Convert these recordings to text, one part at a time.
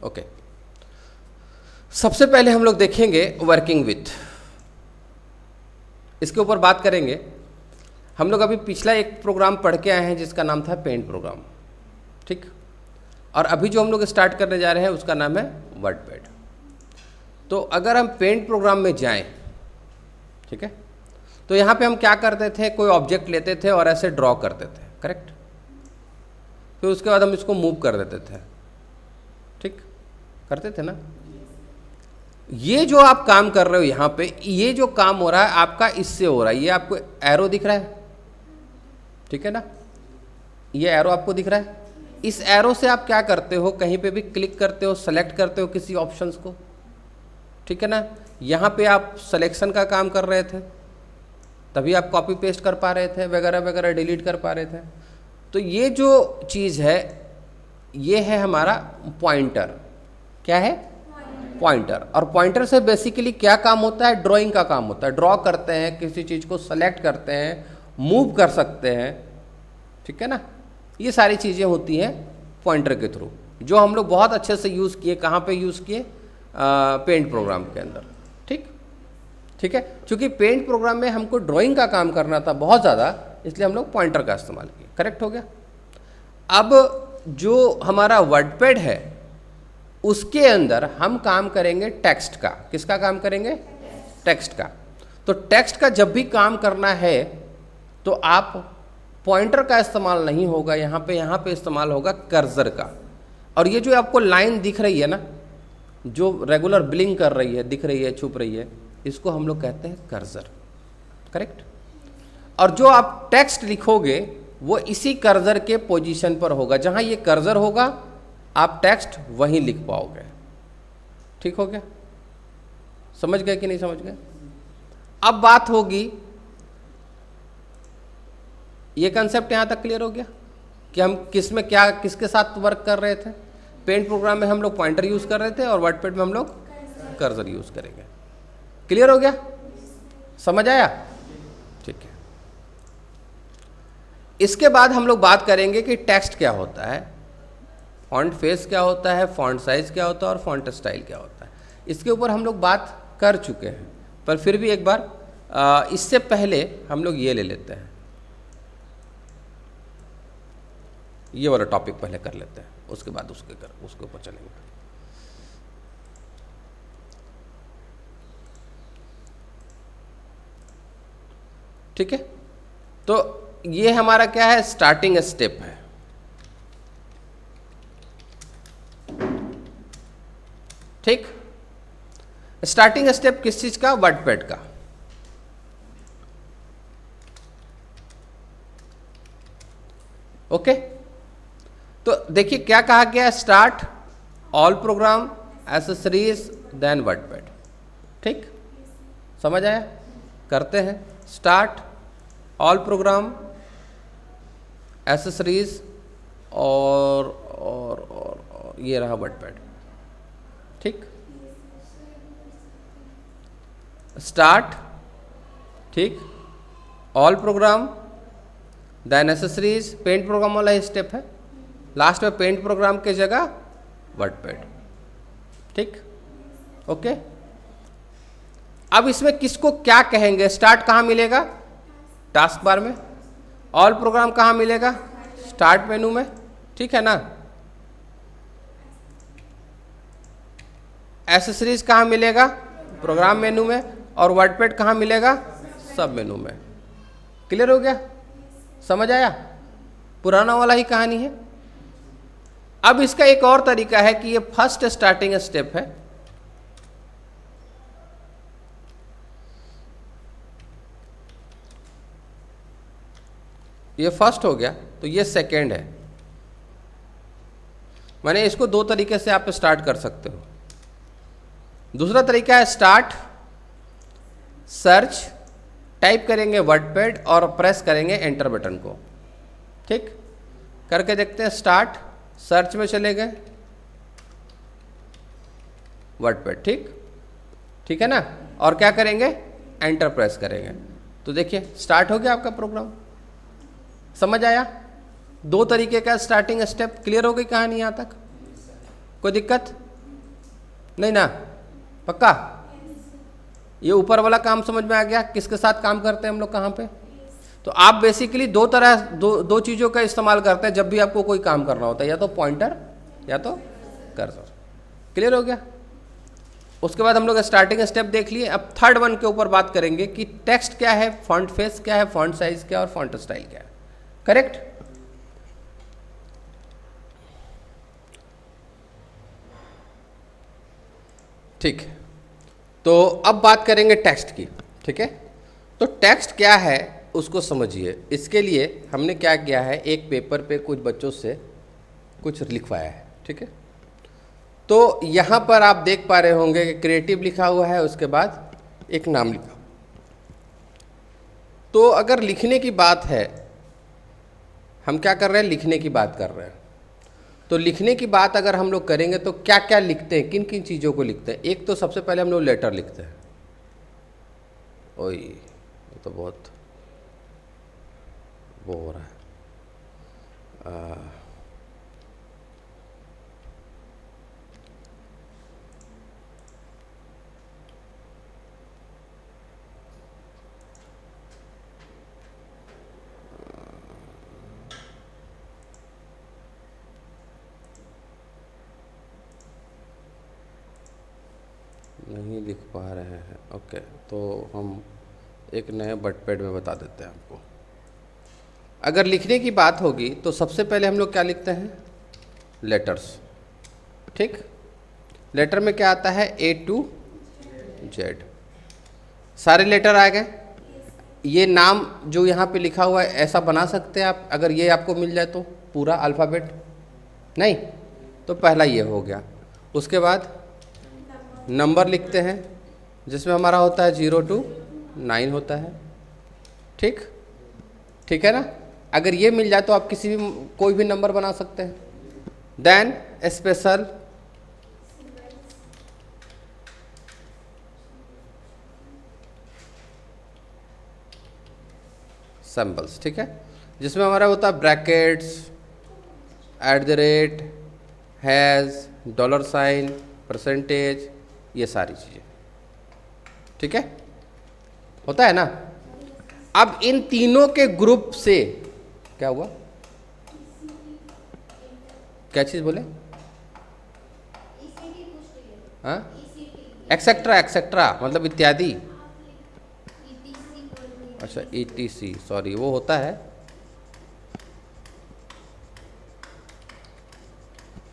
Okay, सबसे पहले हम लोग देखेंगे वर्किंग विथ, इसके ऊपर बात करेंगे। हम लोग अभी पिछला एक प्रोग्राम पढ़ के आए हैं जिसका नाम था पेंट प्रोग्राम, ठीक। और अभी जो हम लोग स्टार्ट करने जा रहे हैं उसका नाम है वर्डपैड। तो अगर हम पेंट प्रोग्राम में जाएं, ठीक है, तो यहाँ पे हम क्या करते थे, कोई ऑब्जेक्ट लेते थे और ऐसे ड्रॉ करते थे, करेक्ट। फिर उसके बाद हम इसको मूव कर देते थे, ठीक, करते थे ना। ये जो आप काम कर रहे हो यहाँ पे, ये जो काम हो रहा है आपका इससे हो रहा है। ये आपको एरो दिख रहा है, ठीक है ना, ये एरो आपको दिख रहा है। इस एरो से आप क्या करते हो, कहीं पे भी क्लिक करते हो, सेलेक्ट करते हो किसी ऑप्शंस को, ठीक है ना। यहाँ पे आप सिलेक्शन का काम कर रहे थे, तभी आप कॉपी पेस्ट कर पा रहे थे, वगैरह वगैरह डिलीट कर पा रहे थे। तो ये जो चीज़ है ये है हमारा पॉइंटर। क्या है? पॉइंटर। और पॉइंटर से बेसिकली क्या काम होता है? ड्राइंग का काम होता है। ड्रॉ करते हैं, किसी चीज़ को सेलेक्ट करते हैं, मूव कर सकते हैं, ठीक है ना। ये सारी चीज़ें होती हैं पॉइंटर के थ्रू, जो हम लोग बहुत अच्छे से यूज़ किए। कहाँ पे यूज़ किए? पेंट प्रोग्राम के अंदर, ठीक, ठीक है। क्योंकि पेंट प्रोग्राम में हमको ड्राइंग का काम करना था बहुत ज़्यादा, इसलिए हम लोग पॉइंटर का इस्तेमाल किए। करेक्ट हो गया। अब जो हमारा वर्डपैड है उसके अंदर हम काम करेंगे टेक्स्ट का। किसका काम करेंगे? टेक्स्ट का। तो टेक्स्ट का जब भी काम करना है तो आप पॉइंटर का इस्तेमाल नहीं होगा, यहाँ पे इस्तेमाल होगा कर्सर का। और ये जो आपको लाइन दिख रही है ना, जो रेगुलर ब्लिंक कर रही है, दिख रही है, छुप रही है, इसको हम लोग कहते हैं कर्सर, करेक्ट। और जो आप टेक्स्ट लिखोगे वो इसी कर्सर के पोजीशन पर होगा। जहाँ ये कर्सर होगा आप टेक्स्ट वहीं लिख पाओगे। ठीक हो गया? समझ गए कि नहीं समझ गए? अब बात होगी, ये कंसेप्ट यहाँ तक क्लियर हो गया कि हम किस में क्या, किसके साथ वर्क कर रहे थे। पेंट प्रोग्राम में हम लोग पॉइंटर यूज़ कर रहे थे और वर्डपैड में हम लोग कर्सर यूज़ करेंगे। क्लियर हो गया? समझ आया? ठीक है। इसके बाद हम लोग बात करेंगे कि टेक्स्ट क्या होता है, फॉन्ट फेस क्या होता है, फॉन्ट साइज क्या होता है और फॉन्ट स्टाइल क्या होता है। इसके ऊपर हम लोग बात कर चुके हैं, पर फिर भी एक बार इससे पहले हम लोग ये ले लेते हैं, ये वाला टॉपिक पहले कर लेते हैं, उसके बाद उसके ऊपर चलेंगे। ठीक है, तो ये हमारा क्या है? स्टार्टिंग स्टेप है। ठीक, स्टार्टिंग स्टेप किस चीज का? वर्डपैड का। ओके, तो देखिए क्या कहा गया? Start all program, accessories, then WordPad. ठीक, समझ आया? करते हैं। स्टार्ट ऑल प्रोग्राम, एसेसरीज और ये रहा वर्डपैड। ठीक, स्टार्ट, ठीक, all program, then accessories. Paint program वाला ही स्टेप है, लास्ट में पेंट प्रोग्राम के जगह वर्डपैड। ठीक, ओके। अब इसमें किसको क्या कहेंगे? स्टार्ट कहाँ मिलेगा? टास्क बार में। ऑल प्रोग्राम कहाँ मिलेगा? स्टार्ट मेनू में, ठीक है ना। एसेसरीज कहाँ मिलेगा? प्रोग्राम मेनू में। और वर्डपैड कहाँ मिलेगा? सब मेनू में। क्लियर हो गया? समझ आया? पुराना वाला ही कहानी है। अब इसका एक और तरीका है कि ये फर्स्ट स्टार्टिंग स्टेप है। ये फर्स्ट हो गया, तो ये सेकेंड है। मैंने इसको दो तरीके से आप स्टार्ट कर सकते हो। दूसरा तरीका है स्टार्ट, सर्च, टाइप करेंगे वर्डपैड और प्रेस करेंगे एंटर बटन को। ठीक, करके देखते हैं। स्टार्ट, सर्च में चले गए, वर्डपैड। ठीक, ठीक है ना। और क्या करेंगे? एंटर प्रेस करेंगे, तो देखिए स्टार्ट हो गया आपका प्रोग्राम। समझ आया? दो तरीके का स्टार्टिंग स्टेप। क्लियर हो गई कहानी यहाँ तक? कोई दिक्कत? नहीं ना, पक्का? ये ऊपर वाला काम समझ में आ गया, किसके साथ काम करते हैं हम लोग, कहाँ पे? तो आप बेसिकली दो चीज़ों का इस्तेमाल करते हैं जब भी आपको कोई काम करना होता है, या तो पॉइंटर या तो कर्सर। क्लियर हो गया? उसके बाद हम लोग स्टार्टिंग स्टेप देख लिए। अब थर्ड वन के ऊपर बात करेंगे कि टेक्स्ट क्या है, फॉन्ट फेस क्या है, फॉन्ट साइज क्या है और फॉन्ट स्टाइल क्या है। करेक्ट? ठीक, तो अब बात करेंगे टेक्स्ट की। ठीक है, तो टेक्स्ट क्या है उसको समझिए। इसके लिए हमने क्या किया है, एक पेपर पे कुछ बच्चों से कुछ लिखवाया है। ठीक है, तो यहाँ पर आप देख पा रहे होंगे कि क्रिएटिव लिखा हुआ है, उसके बाद एक नाम लिखा। तो अगर लिखने की बात है, हम क्या कर रहे हैं, लिखने की बात कर रहे हैं। तो लिखने की बात अगर हम लोग करेंगे तो क्या क्या लिखते हैं, किन किन चीज़ों को लिखते हैं। एक तो सबसे पहले हम लोग लेटर लिखते हैं। ओए ये तो बहुत वो हो रहा है। नहीं लिख पा रहे हैं। ओके, तो हम एक नए बटपैड में बता देते हैं आपको। अगर लिखने की बात होगी तो सबसे पहले हम लोग क्या लिखते हैं, लेटर्स। ठीक, लेटर में क्या आता है, A to Z। सारे लेटर आ गए। ये नाम जो यहाँ पे लिखा हुआ है ऐसा बना सकते हैं आप, अगर ये आपको मिल जाए तो पूरा अल्फ़ाबेट, नहीं तो पहला ये हो गया। उसके बाद नंबर लिखते हैं जिसमें हमारा होता है 0 to 9 होता है। ठीक, ठीक है ना? अगर ये मिल जाए तो आप किसी भी कोई भी नंबर बना सकते हैं। Then special symbols. ठीक है, जिसमें हमारा होता है ब्रैकेट्स, @ हैज़, $, परसेंटेज, ये सारी चीज़ें। ठीक है, होता है ना? अब इन तीनों के ग्रुप से क्या हुआ, क्या चीज़ बोले? हाँ, एक्सेट्रा, एक्सेट्रा मतलब इत्यादि। अच्छा, ETC, सॉरी, वो होता है।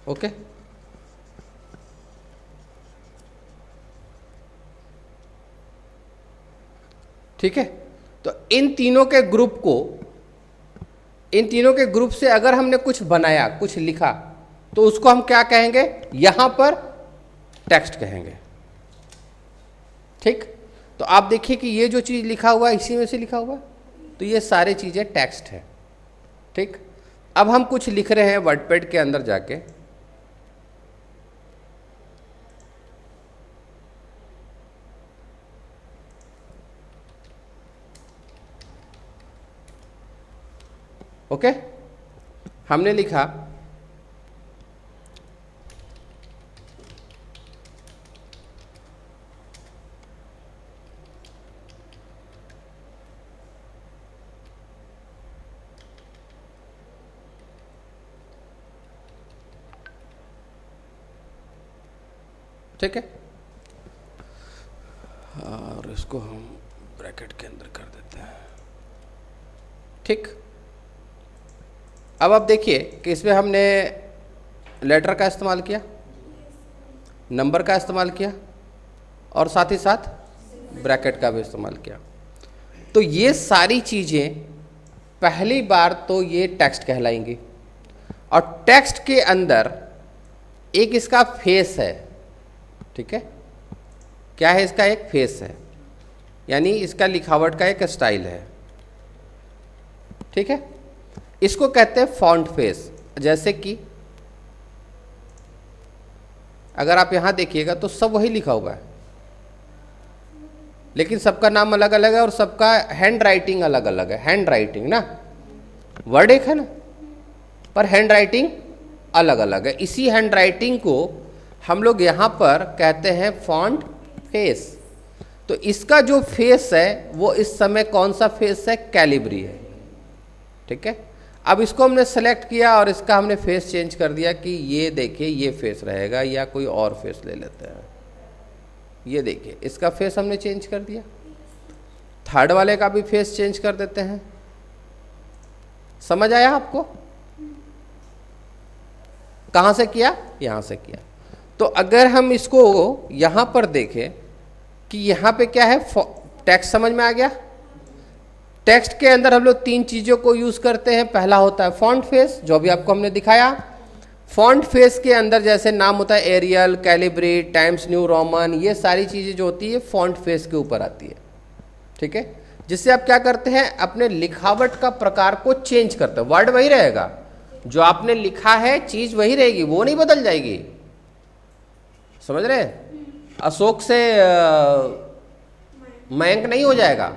ओके, ठीक है। तो इन तीनों के ग्रुप से अगर हमने कुछ बनाया, कुछ लिखा, तो उसको हम क्या कहेंगे, यहां पर टेक्स्ट कहेंगे। ठीक, तो आप देखिए कि ये जो चीज़ लिखा हुआ है इसी में से लिखा हुआ है, तो ये सारी चीज़ें टेक्स्ट है। ठीक, अब हम कुछ लिख रहे हैं वर्डपैड के अंदर जाके। ओके, हमने लिखा ठीक है, और इसको हम ब्रैकेट के अंदर कर देते हैं। ठीक, अब आप देखिए कि इसमें हमने लेटर का इस्तेमाल किया, नंबर का इस्तेमाल किया और साथ ही साथ ब्रैकेट का भी इस्तेमाल किया। तो ये सारी चीज़ें पहली बार तो ये टेक्स्ट कहलाएंगी। और टेक्स्ट के अंदर एक इसका फेस है। ठीक है, क्या है इसका, एक फेस है, यानी इसका लिखावट का एक स्टाइल है। ठीक है, इसको कहते हैं फॉन्ट फेस। जैसे कि अगर आप यहां देखिएगा तो सब वही लिखा हुआ है, लेकिन सबका नाम अलग अलग है और सबका हैंड राइटिंग अलग अलग है। हैंड राइटिंग ना, वर्ड एक है ना, पर हैंड राइटिंग अलग अलग है। इसी हैंड राइटिंग को हम लोग यहाँ पर कहते हैं फॉन्ट फेस। तो इसका जो फेस है वो इस समय कौन सा फेस है? कैलिबरी है। ठीक है, अब इसको हमने सेलेक्ट किया और इसका हमने फेस चेंज कर दिया कि ये देखिए ये फेस रहेगा, या कोई और फेस ले लेते हैं। ये देखिए इसका फेस हमने चेंज कर दिया। थर्ड वाले का भी फेस चेंज कर देते हैं। समझ आया आपको? कहाँ से किया? यहाँ से किया। तो अगर हम इसको यहाँ पर देखें कि यहाँ पे क्या है, टेक्स्ट समझ में आ गया? टेक्स्ट के अंदर हम लोग तीन चीज़ों को यूज़ करते हैं। पहला होता है फॉन्ट फेस, जो भी आपको हमने दिखाया। फॉन्ट फेस के अंदर जैसे नाम होता है Arial, Calibri, Times New Roman, ये सारी चीज़ें जो होती है फॉन्ट फेस के ऊपर आती है। ठीक है, जिससे आप क्या करते हैं, अपने लिखावट का प्रकार को चेंज करते हैं। वर्ड वही रहेगा, जो आपने लिखा है चीज़ वही रहेगी, वो नहीं बदल जाएगी। समझ रहे? अशोक से मयंक नहीं हो जाएगा।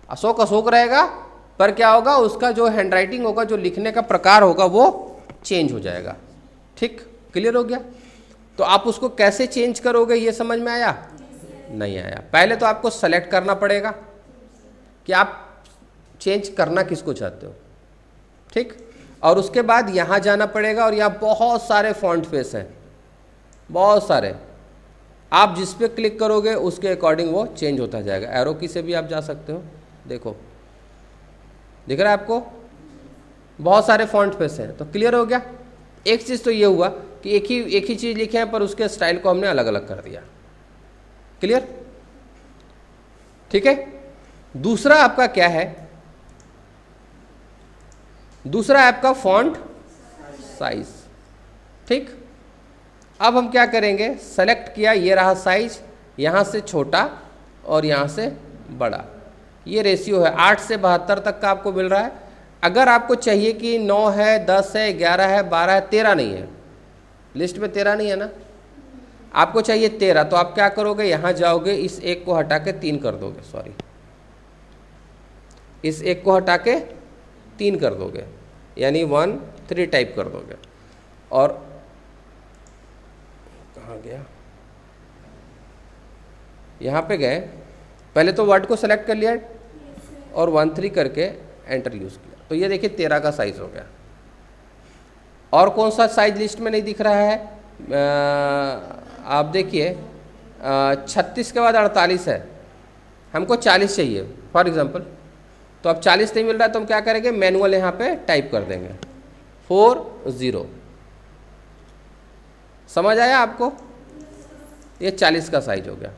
अशोक अशोक रहेगा, पर क्या होगा, उसका जो हैंडराइटिंग होगा, जो लिखने का प्रकार होगा, वो चेंज हो जाएगा। ठीक, क्लियर हो गया? तो आप उसको कैसे चेंज करोगे, ये समझ में आया? नहीं आया? पहले तो आपको सेलेक्ट करना पड़ेगा कि आप चेंज करना किसको चाहते हो। ठीक, और उसके बाद यहाँ जाना पड़ेगा, और यहाँ बहुत सारे फॉन्ट फेस हैं, बहुत सारे। आप जिस पे क्लिक करोगे उसके अकॉर्डिंग वो चेंज होता जाएगा। एरो की से भी आप जा सकते हो। देखो, दिख रहा है आपको? बहुत सारे फॉन्ट फेस हैं। तो क्लियर हो गया? एक चीज़ तो ये हुआ कि एक ही चीज़ लिखे हैं, पर उसके स्टाइल को हमने अलग अलग कर दिया। क्लियर? ठीक है। दूसरा आपका क्या है? दूसरा आपका फॉन्ट साइज। ठीक, अब हम क्या करेंगे, सेलेक्ट किया, ये रहा साइज, यहाँ से छोटा और यहाँ से बड़ा। ये रेशियो है 8 से 72 तक का आपको मिल रहा है। अगर आपको चाहिए कि 9 है, 10 है, 11 है, 12 है, 13 नहीं है, लिस्ट में 13 नहीं है ना, आपको चाहिए 13, तो आप क्या करोगे, यहाँ जाओगे, इस एक को हटा के 3 कर दोगे, सॉरी, इस एक को हटा के 3 कर दोगे, यानी 1 3 टाइप कर दोगे। और कहाँ गया, यहाँ पे गए, पहले तो वर्ड को सेलेक्ट कर लिया और 1 3 करके एंटर यूज़ किया, तो ये देखिए 13 का साइज हो गया। और कौन सा साइज लिस्ट में नहीं दिख रहा है, आप देखिए 36 के बाद 48 है, हमको 40 चाहिए फॉर एग्जांपल, तो अब 40 नहीं मिल रहा है, तो हम क्या करेंगे, मैनुअल यहाँ पे टाइप कर देंगे 40। समझ आया आपको? ये 40 का साइज हो गया।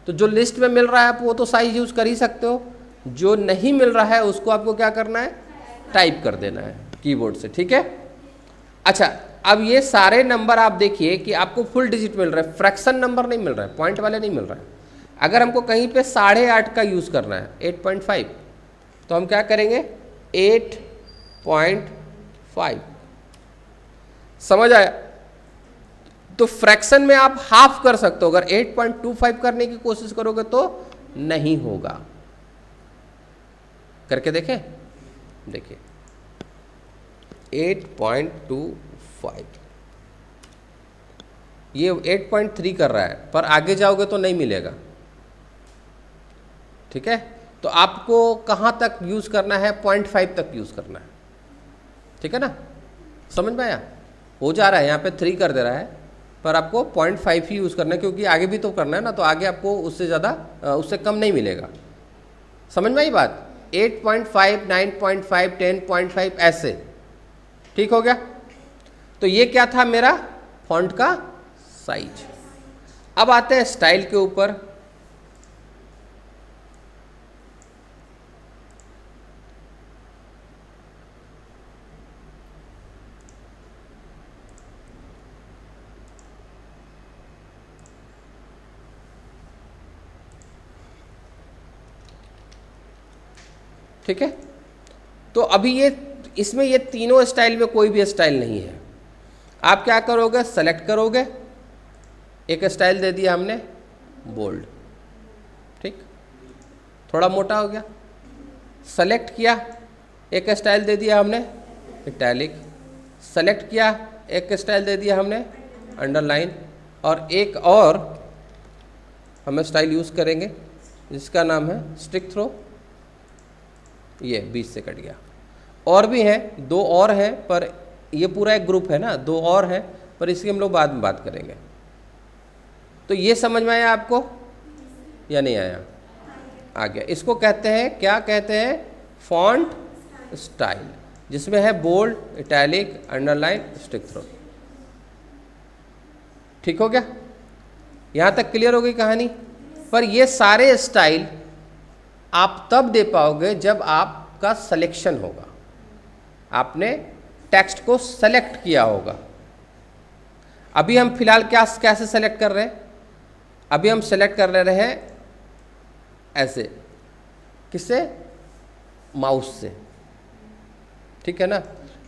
तो जो लिस्ट में मिल रहा है आप वो तो साइज यूज़ कर ही सकते हो, जो नहीं मिल रहा है उसको आपको क्या करना है, टाइप कर देना है कीबोर्ड से। ठीक है। अच्छा, अब ये सारे नंबर आप देखिए कि आपको फुल डिजिट मिल रहा है, फ्रैक्शन नंबर नहीं मिल रहा है, पॉइंट वाले नहीं मिल रहा है। अगर हमको कहीं पे 8.5 का यूज़ करना है, 8.5, तो हम क्या करेंगे, 8.5। समझ आया? तो फ्रैक्शन में आप हाफ कर सकते हो, अगर 8.25 करने की कोशिश करोगे तो नहीं होगा। करके देखें, देखिए 8.25, ये 8.3 कर रहा है, पर आगे जाओगे तो नहीं मिलेगा। ठीक है, तो आपको कहाँ तक यूज़ करना है, 0.5 तक यूज़ करना है। ठीक है ना, समझ में आया? हो जा रहा है, यहाँ पे 3 कर दे रहा है, पर आपको 0.5 ही यूज़ करना है, क्योंकि आगे भी तो करना है ना, तो आगे आपको उससे ज़्यादा, उससे कम नहीं मिलेगा। समझ में आई बात? 8.5, 9.5, 10.5 ऐसे। ठीक हो गया? तो ये क्या था मेरा फॉन्ट का साइज। अब आते हैं स्टाइल के ऊपर। ठीक है, तो अभी ये इसमें ये तीनों स्टाइल में कोई भी स्टाइल नहीं है। आप क्या करोगे, सेलेक्ट करोगे, एक स्टाइल दे दिया हमने बोल्ड, ठीक, थोड़ा मोटा हो गया। सेलेक्ट किया, एक स्टाइल दे दिया हमने इटैलिक। सेलेक्ट किया, एक स्टाइल दे दिया हमने अंडरलाइन। और एक और हम स्टाइल यूज़ करेंगे जिसका नाम है स्टिक थ्रो। ये 20 से कट गया। और भी हैं, 2 और हैं, पर ये पूरा एक ग्रुप है ना, 2 और हैं, पर इसकी हम लोग बाद में बात करेंगे। तो ये समझ में आया आपको या नहीं आया? आ गया। इसको कहते हैं, क्या कहते हैं? फॉन्ट स्टाइल, जिसमें है bold, italic, underline, strikethrough. ठीक हो गया? यहां तक क्लियर हो गई कहानी? पर ये सारे स्टाइल आप तब दे पाओगे जब आपका सिलेक्शन होगा, आपने टेक्स्ट को सेलेक्ट किया होगा। अभी हम फिलहाल कैसे सेलेक्ट कर रहे हैं? अभी हम सेलेक्ट कर रहे हैं ऐसे, किससे? माउस से, ठीक है ना।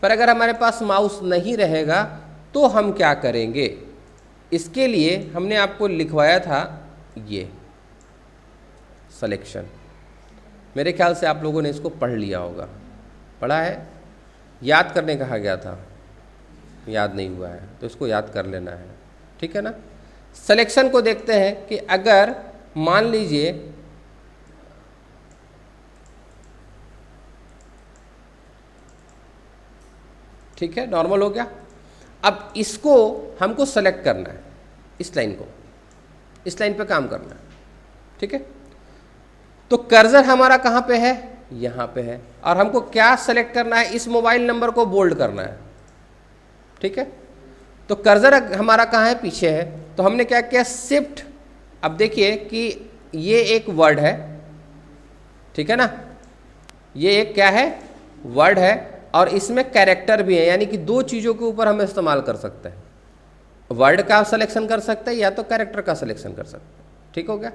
पर अगर हमारे पास माउस नहीं रहेगा तो हम क्या करेंगे? इसके लिए हमने आपको लिखवाया था ये सिलेक्शन। मेरे ख्याल से आप लोगों ने इसको पढ़ लिया होगा। पढ़ा है? याद करने कहा गया था, याद नहीं हुआ है तो इसको याद कर लेना है, ठीक है ना। सिलेक्शन को देखते हैं कि अगर मान लीजिए ठीक है, नॉर्मल हो गया। अब इसको हमको सेलेक्ट करना है, इस लाइन को, इस लाइन पे काम करना है, ठीक है। तो कर्सर हमारा कहाँ पे है? यहाँ पे है। और हमको क्या सेलेक्ट करना है? इस मोबाइल नंबर को बोल्ड करना है, ठीक है। तो कर्सर हमारा कहाँ है? पीछे है। तो हमने क्या किया? शिफ्ट। अब देखिए कि ये एक वर्ड है, ठीक है ना, ये एक क्या है? वर्ड है, और इसमें कैरेक्टर भी है, यानी कि 2 चीज़ों के ऊपर हम इस्तेमाल कर सकते हैं। वर्ड का सिलेक्शन कर सकते हैं या तो कैरेक्टर का सिलेक्शन कर सकते हैं। ठीक हो गया?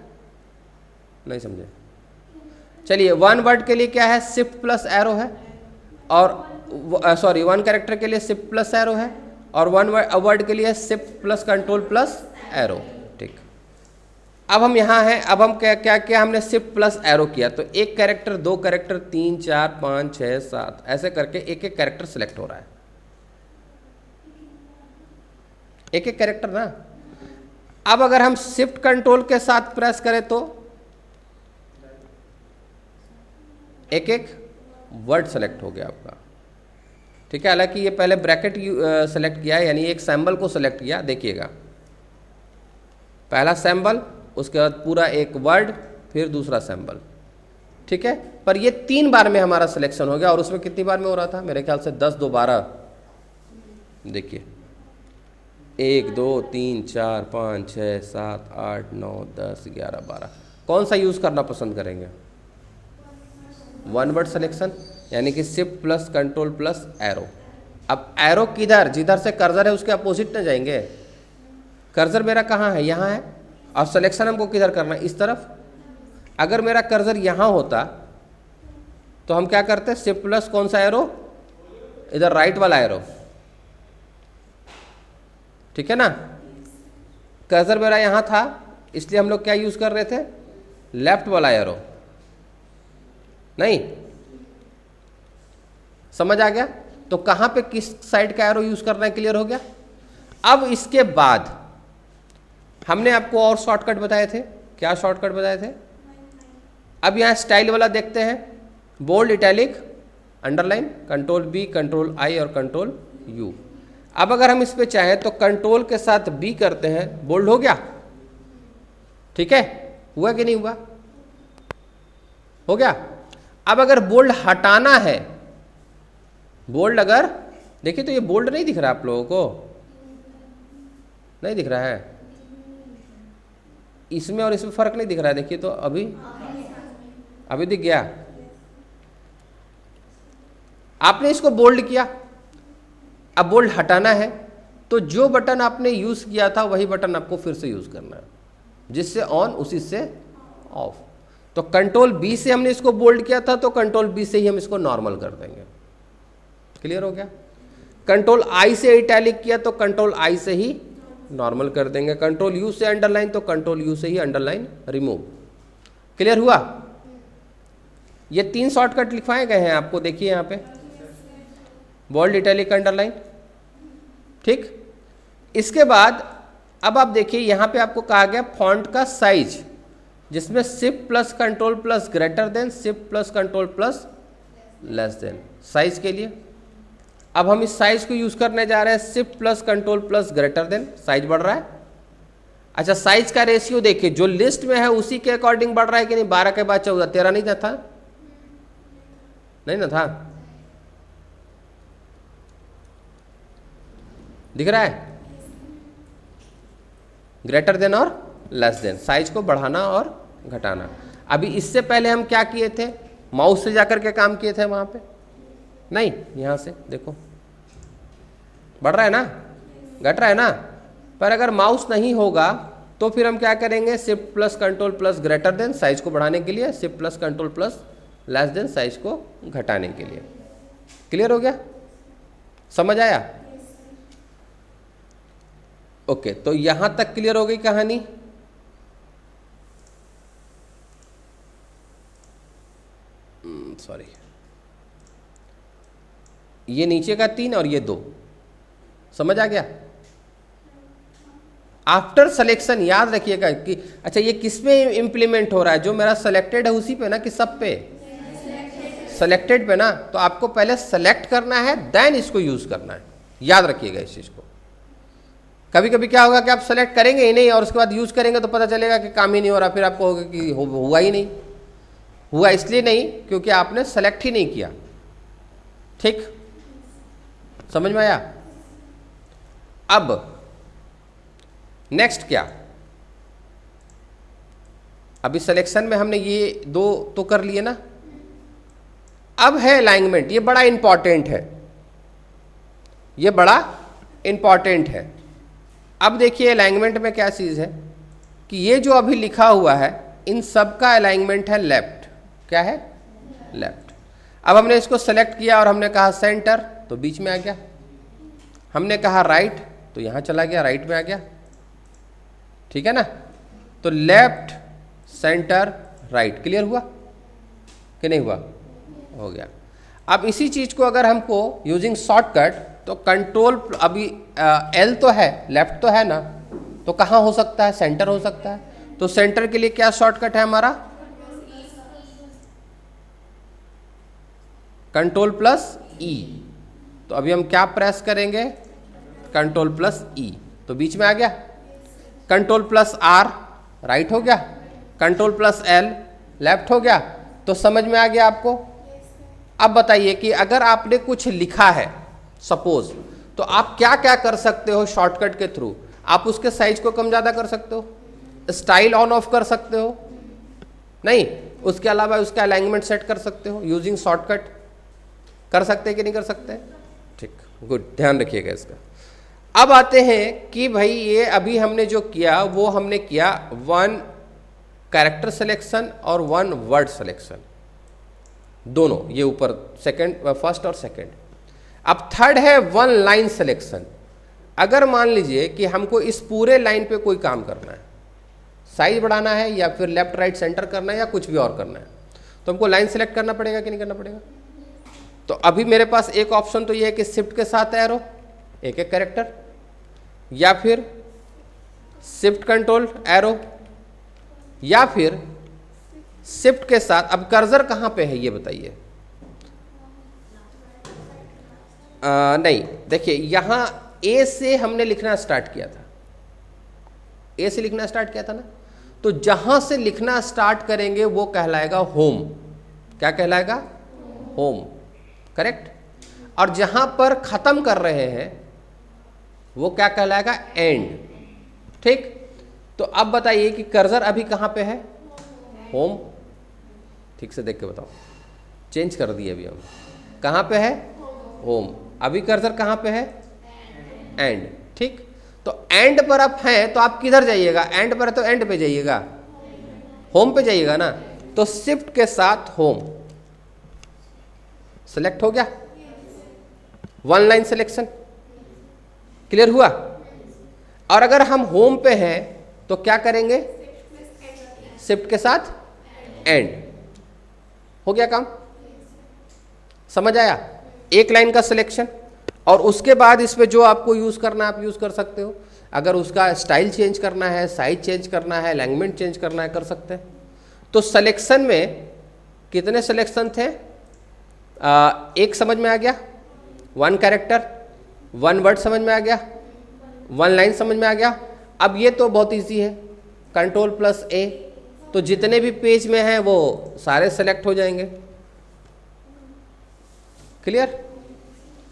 नहीं समझे? चलिए, 1 वर्ड के लिए क्या है? शिफ्ट प्लस एरो है, और सॉरी 1 कैरेक्टर के लिए शिफ्ट प्लस एरो है, और 1 वर्ड के लिए shift plus control plus arrow. ठीक, अब हम यहाँ हैं। अब हम क्या क्या किया? हमने शिफ्ट प्लस एरो किया, तो 1 कैरेक्टर, 2 कैरेक्टर, 3, 4, 5, 6, 7 ऐसे करके एक एक कैरेक्टर सेलेक्ट हो रहा है, एक एक कैरेक्टर ना। अब अगर हम शिफ्ट कंट्रोल के साथ प्रेस करें तो एक एक वर्ड सेलेक्ट हो गया आपका, ठीक है। हालांकि ये पहले ब्रैकेट सेलेक्ट किया है, यानी एक सैम्बल को सेलेक्ट किया। देखिएगा, पहला सैम्बल, उसके बाद पूरा एक वर्ड, फिर दूसरा सैम्बल, ठीक है। पर ये 3 बार में हमारा सिलेक्शन हो गया, और उसमें कितनी बार में हो रहा था? मेरे ख्याल से 10, 2, 12। देखिए, 1, 2, 3, 4, 5, 6, 7, 8, 9, 10, 11, 12। कौन सा यूज़ करना पसंद करेंगे? 1 वर्ड सिलेक्शन, यानी कि shift plus control plus arrow. अब एरो किधर? जिधर से कर्सर है उसके अपोजिट न जाएंगे। कर्सर मेरा कहाँ है? यहाँ है। और सिलेक्शन हमको किधर करना है? इस तरफ। अगर मेरा कर्सर यहाँ होता तो हम क्या करते? शिफ्ट प्लस कौन सा एरो? इधर राइट वाला एरो, ठीक है ना। कर्सर मेरा यहाँ था, इसलिए हम लोग क्या यूज़ कर रहे थे? लेफ्ट वाला एरो। नहीं समझ आ गया? तो कहाँ पे किस साइड का एरो यूज़ करना है, क्लियर हो गया। अब इसके बाद हमने आपको और शॉर्टकट बताए थे। क्या शॉर्टकट बताए थे? अब यहाँ स्टाइल वाला देखते हैं, bold, italic, underline, control B, control I और कंट्रोल यू। अब अगर हम इस पे चाहें तो कंट्रोल के साथ बी करते हैं, बोल्ड हो गया, ठीक है। हुआ कि नहीं हुआ? हो गया। अब अगर बोल्ड हटाना है, बोल्ड अगर, देखिए तो ये बोल्ड नहीं दिख रहा आप लोगों को, नहीं दिख रहा है, इसमें और इसमें फर्क नहीं दिख रहा है। देखिए तो अभी दिख गया। आपने इसको बोल्ड किया, अब बोल्ड हटाना है तो जो बटन आपने यूज किया था वही बटन आपको फिर से यूज करना है, जिससे ऑन उसी से ऑफ। तो कंट्रोल बी से हमने इसको बोल्ड किया था, तो कंट्रोल बी से ही हम इसको नॉर्मल कर देंगे। क्लियर हो गया? कंट्रोल आई से इटैलिक किया तो कंट्रोल आई से ही नॉर्मल कर देंगे। कंट्रोल यू से अंडरलाइन तो कंट्रोल यू से ही अंडरलाइन रिमूव। क्लियर हुआ? ये 3 शॉर्टकट लिखवाए गए हैं आपको, देखिए यहाँ पे, बोल्ड, इटैलिक, अंडरलाइन, ठीक। इसके बाद अब आप देखिए यहाँ पे आपको कहा गया फॉन्ट का साइज, जिसमें shift plus control plus greater than, shift plus control plus less than, size के लिए। अब हम इस साइज को यूज करने जा रहे हैं, shift plus control plus greater than, size बढ़ रहा है। अच्छा, साइज का रेशियो देखिए, जो लिस्ट में है उसी के अकॉर्डिंग बढ़ रहा है कि नहीं, 12 के बाद 14, 13 नहीं था, नहीं ना था, दिख रहा है, ग्रेटर देन और लेस देन, साइज को बढ़ाना और घटाना। अभी इससे पहले हम क्या किए थे, माउस से जाकर के काम किए थे वहां पे, नहीं, यहां से देखो बढ़ रहा है ना, घट रहा है ना। पर अगर माउस नहीं होगा तो फिर हम क्या करेंगे, shift plus control plus greater than, size को बढ़ाने के लिए, shift plus control plus less than, size को घटाने के लिए। क्लियर हो गया, समझ आया? ओके, तो यहां तक क्लियर हो गई कहानी। सॉरी, ये नीचे का 3 और ये 2 समझ आ गया। आफ्टर सिलेक्शन याद रखिएगा कि अच्छा ये किस पे इंप्लीमेंट हो रहा है, जो मेरा सिलेक्टेड है उसी पे ना, कि सब पे, सिलेक्टेड पे ना। तो आपको पहले सेलेक्ट करना है, देन इसको यूज करना है, याद रखिएगा इस चीज को। कभी कभी क्या होगा कि आप सेलेक्ट करेंगे ही नहीं और उसके बाद यूज करेंगे तो पता चलेगा कि काम ही नहीं हो रहा, फिर आपको होगा कि हुआ ही नहीं। हुआ इसलिए नहीं क्योंकि आपने सेलेक्ट ही नहीं किया। ठीक, समझ में आया? अब नेक्स्ट क्या, अभी सिलेक्शन में हमने ये 2 तो कर लिए ना, अब है अलाइनमेंट। ये बड़ा इंपॉर्टेंट है, ये बड़ा इंपॉर्टेंट है। अब देखिए अलाइनमेंट में क्या चीज है कि ये जो अभी लिखा हुआ है इन सब का अलाइनमेंट है लेफ्ट। क्या है? लेफ्ट। अब हमने इसको सेलेक्ट किया और हमने कहा सेंटर, तो बीच में आ गया। हमने कहा राइट, तो यहां चला गया, राइट में आ गया। ठीक है ना? तो लेफ्ट, सेंटर, राइट, क्लियर हुआ कि नहीं हुआ? हो गया। अब इसी चीज को अगर हमको यूजिंग शॉर्टकट, तो कंट्रोल, अभी एल तो है, लेफ्ट तो है ना, तो कहां हो सकता है? सेंटर हो सकता है। तो सेंटर के लिए क्या शॉर्टकट है हमारा? कंट्रोल प्लस ई। तो अभी हम क्या प्रेस करेंगे? कंट्रोल प्लस ई, तो बीच में आ गया। कंट्रोल प्लस आर, राइट हो गया। कंट्रोल प्लस एल, लेफ्ट हो गया। तो समझ में आ गया आपको? अब बताइए कि अगर आपने कुछ लिखा है सपोज, तो आप क्या क्या कर सकते हो शॉर्टकट के थ्रू? आप उसके साइज को कम ज्यादा कर सकते हो, स्टाइल ऑन ऑफ कर सकते हो, नहीं, उसके अलावा उसका अलाइनमेंट सेट कर सकते हो यूजिंग शॉर्टकट। कर सकते हैं कि नहीं कर सकते? ठीक, गुड, ध्यान रखिएगा इसका। अब आते हैं कि भाई ये अभी हमने जो किया वो हमने किया 1 कैरेक्टर सिलेक्शन और 1 वर्ड सिलेक्शन, दोनों, ये ऊपर सेकंड, फर्स्ट और सेकंड। अब थर्ड है 1 लाइन सिलेक्शन। अगर मान लीजिए कि हमको इस पूरे लाइन पे कोई काम करना है, साइज बढ़ाना है या फिर लेफ्ट राइट सेंटर करना है या कुछ भी और करना है, तो हमको लाइन सेलेक्ट करना पड़ेगा कि नहीं करना पड़ेगा? तो अभी मेरे पास एक ऑप्शन तो ये है कि शिफ्ट के साथ एरो, एक एक कैरेक्टर, या फिर शिफ्ट कंट्रोल एरो, या फिर शिफ्ट के साथ, अब कर्सर कहां पे है ये बताइए? नहीं, देखिए यहां ए से हमने लिखना स्टार्ट किया था, ए से लिखना स्टार्ट किया था ना, तो जहां से लिखना स्टार्ट करेंगे वो कहलाएगा होम। क्या कहलाएगा? Home, correct. और जहां पर खत्म कर रहे हैं वो क्या कहलाएगा? एंड। ठीक, तो अब बताइए कि कर्सर अभी कहां पे है? होम। ठीक से देख के बताओ, चेंज कर दिए अभी हम, कहां पे है? होम। अभी कर्सर कहां पे है? एंड। ठीक, तो एंड पर आप हैं तो आप किधर जाइएगा? एंड पर है तो एंड पे जाइएगा, होम पे जाइएगा ना। तो शिफ्ट के साथ होम सेलेक्ट हो गया, 1 लाइन सिलेक्शन, क्लियर हुआ? और अगर हम होम पे हैं तो क्या करेंगे? शिफ्ट के साथ एंड, हो गया काम। समझ आया? एक लाइन का सिलेक्शन, और उसके बाद इसमें जो आपको यूज करना है आप यूज कर सकते हो। अगर उसका स्टाइल चेंज करना है, साइज चेंज करना है, अलाइनमेंट चेंज करना है, कर सकते हैं। तो सिलेक्शन में कितने सिलेक्शन थे? एक समझ में आ गया, 1 कैरेक्टर, 1 वर्ड समझ में आ गया, 1 लाइन समझ में आ गया। अब ये तो बहुत इजी है, Ctrl+A, तो जितने भी पेज में हैं वो सारे सेलेक्ट हो जाएंगे। क्लियर?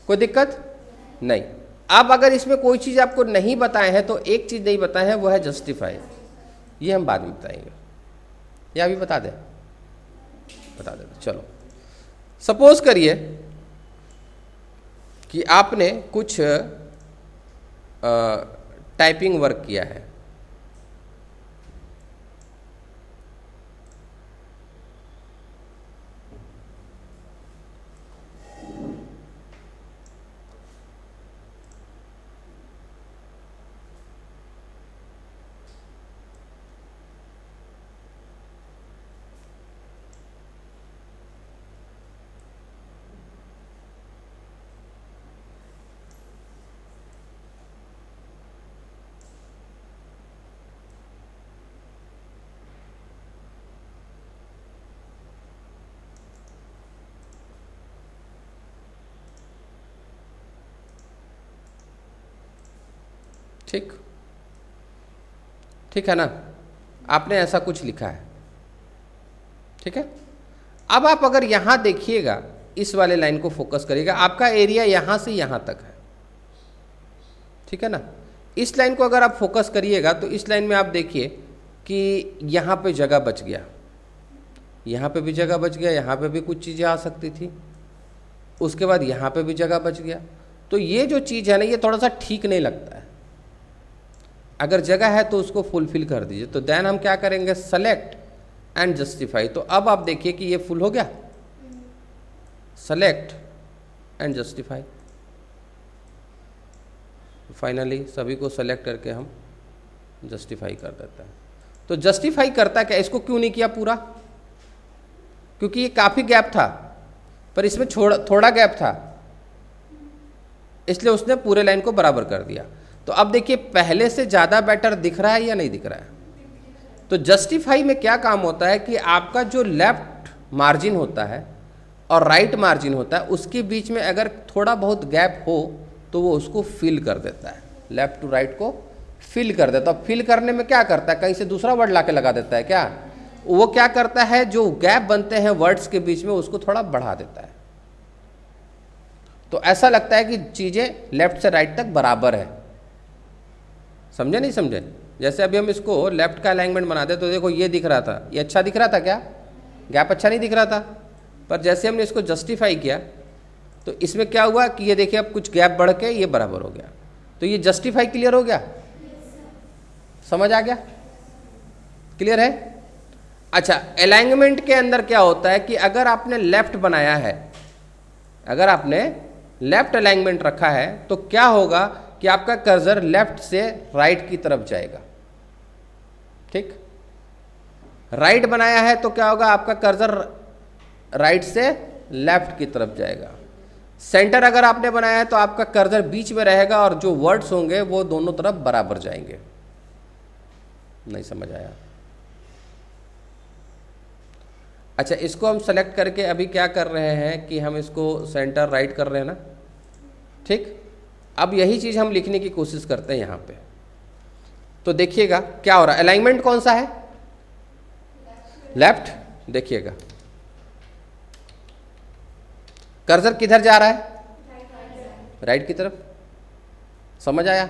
कोई दिक्कत नहीं। अब अगर इसमें कोई चीज़ आपको नहीं बताए हैं तो एक चीज़ नहीं बताए हैं, वो है जस्टिफाई। ये हम बाद में बताएंगे, या अभी बता दें? बता देते। चलो, सपोज करिए कि आपने कुछ टाइपिंग वर्क किया है। ठीक, ठीक है ना? आपने ऐसा कुछ लिखा है, ठीक है। अब आप अगर यहाँ देखिएगा, इस वाले लाइन को फोकस करिएगा, आपका एरिया यहाँ से यहाँ तक है, ठीक है ना। इस लाइन को अगर आप फोकस करिएगा तो इस लाइन में आप देखिए कि यहाँ पे जगह बच गया, यहाँ पे भी जगह बच गया, यहाँ पे भी कुछ चीज़ें आ सकती थी, उसके बाद यहाँ पे भी जगह बच गया। तो ये जो चीज़ है ना, ये थोड़ा सा ठीक नहीं लगता है। अगर जगह है तो उसको फुलफिल कर दीजिए। तो देन हम क्या करेंगे? Select and justify. तो अब आप देखिए कि ये फुल हो गया, सेलेक्ट एंड जस्टिफाई। फाइनली सभी को सेलेक्ट करके हम जस्टिफाई कर देते हैं। तो जस्टिफाई करता क्या? इसको क्यों नहीं किया पूरा? क्योंकि ये काफ़ी गैप था, पर इसमें थोड़ा गैप था, इसलिए उसने पूरे लाइन को बराबर कर दिया। तो अब देखिए पहले से ज़्यादा बेटर दिख रहा है या नहीं दिख रहा है? तो जस्टिफाई में क्या काम होता है कि आपका जो लेफ्ट मार्जिन होता है और राइट मार्जिन होता है, उसके बीच में अगर थोड़ा बहुत गैप हो तो वो उसको फिल कर देता है, लेफ्ट टू राइट को फिल कर देता है। फिल करने में क्या करता है? कहीं से दूसरा वर्ड ला के लगा देता है क्या? वो क्या करता है, जो गैप बनते हैं वर्ड्स के बीच में उसको थोड़ा बढ़ा देता है। तो ऐसा लगता है कि चीज़ें लेफ्ट से राइट तक बराबर है। समझे नहीं समझे? जैसे अभी हम इसको लेफ्ट का अलाइनमेंट बनाते तो देखो ये दिख रहा था, ये अच्छा दिख रहा था क्या? गैप अच्छा नहीं दिख रहा था। पर जैसे हमने इसको जस्टिफाई किया तो इसमें क्या हुआ कि ये देखिए अब कुछ गैप बढ़ के ये बराबर हो गया। तो ये जस्टिफाई क्लियर हो गया? समझ आ गया? क्लियर है? अच्छा, अलाइनमेंट के अंदर क्या होता है कि अगर आपने लेफ्ट बनाया है, अगर आपने लेफ्ट अलाइनमेंट रखा है तो क्या होगा कि आपका कर्सर लेफ्ट से राइट की तरफ जाएगा। ठीक, राइट बनाया है तो क्या होगा, आपका कर्सर राइट से लेफ्ट की तरफ जाएगा। सेंटर अगर आपने बनाया है तो आपका कर्सर बीच में रहेगा और जो वर्ड्स होंगे वो दोनों तरफ बराबर जाएंगे। नहीं समझ आया? अच्छा, इसको हम सेलेक्ट करके अभी क्या कर रहे हैं कि हम इसको सेंटर राइट कर रहे हैं ना। ठीक, अब यही चीज़ हम लिखने की कोशिश करते हैं यहाँ पे। तो देखिएगा क्या हो रहा है, अलाइनमेंट कौन सा है? लेफ्ट। देखिएगा कर्सर किधर जा रहा है? राइट की तरफ। समझ आया?